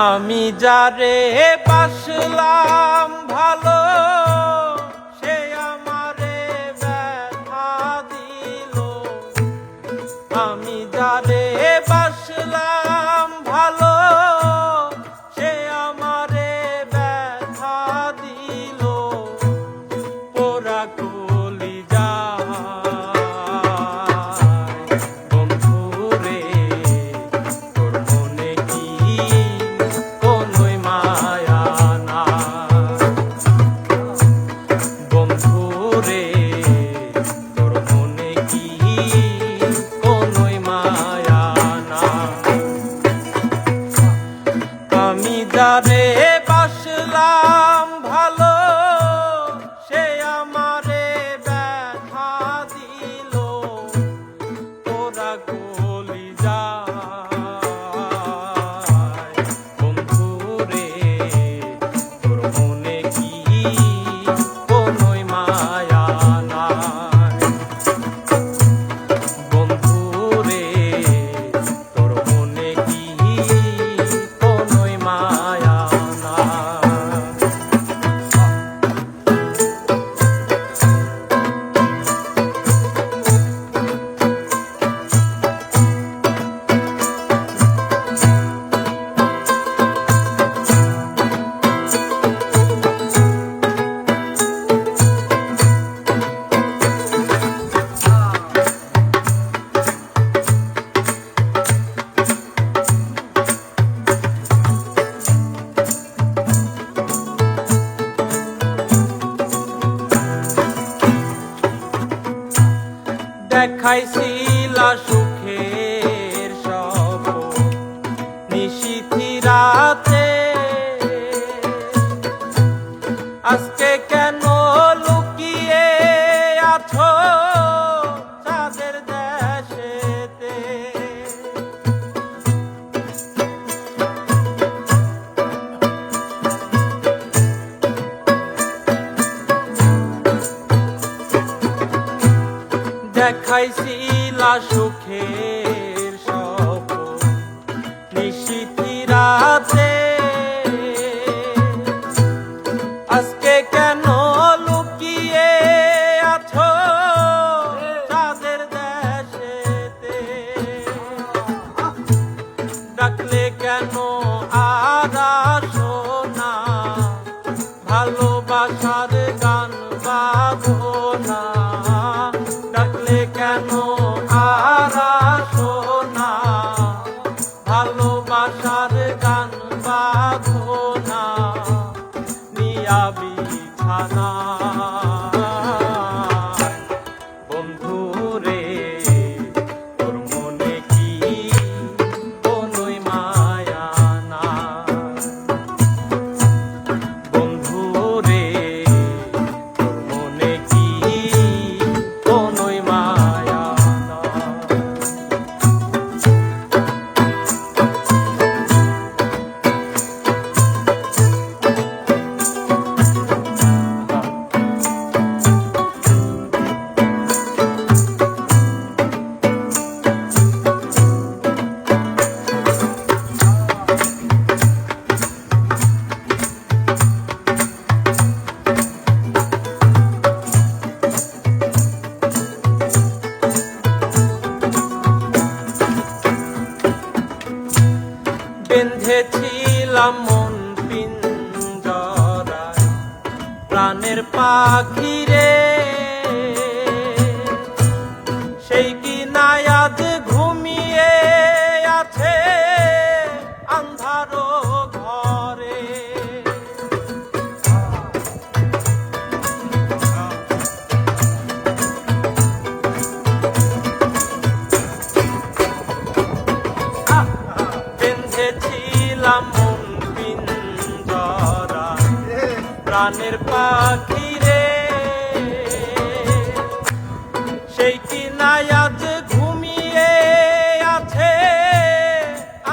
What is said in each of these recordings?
আমি যারে বাসলাম ভালো সে আমারে ব্যথা দিল। আমি যারে বাসলাম ভালো সে আমারে ব্যথা দিল। পোড়া কলিজা বন্ধুরে তোর মনে কি কোনোই মায়া না? বন্ধুরে তোর মনে কি কোনোই মায়া না? আমি যারে বাসলাম ভালো সে আমারে ব্যথা দিল। তোরা কলিজা বন্ধুরে তোর মনে কি কোনোই মায়া নাই? বন্ধুরে তোর মনে কি কোনোই মায়া নাই? দেখাইছিলা সুখের স্বপ্ন নিশীথি রাতে, আজকে কেন লুকিয়ে আছো চাঁদের দেশেতে? দেখাইছিলা সুখের স্বপ্ন নিশীথি রাতে, আজকে কেন লুকিয়ে আছো চাঁদের দেশেতে? ডাকলে কেন আর আসো না? ভালোবাসার গান বাঁধো না। ডাকলে কেন আর আসো না? ভালোবাসার গান বাঁধো না। নিয়াবি খানা বন্ধুরে তোর মনে কি কোনোই মায়া না? বন্ধুরে তোর মনে কি কোনোই মায়া না? বেঁধেছিলাম মন পিঞ্জরায় প্রাণের পাখি রে, সেই কি নাই আজ ঘুমিয়ে আছে আন্ধার ঘরে? বেঁধেছিলাম মন পিঞ্জরায় প্রাণের পাখি রে, সেই কি নাই আজ ঘুমিয়ে আছে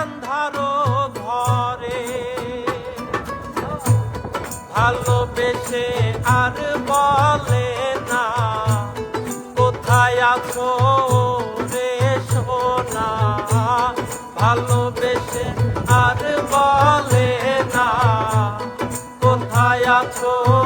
আন্ধার ঘরে? ভালোবেসে আর বলে না কোথায় আছো রে সোনা? ভালোবেসে আর বলে আছো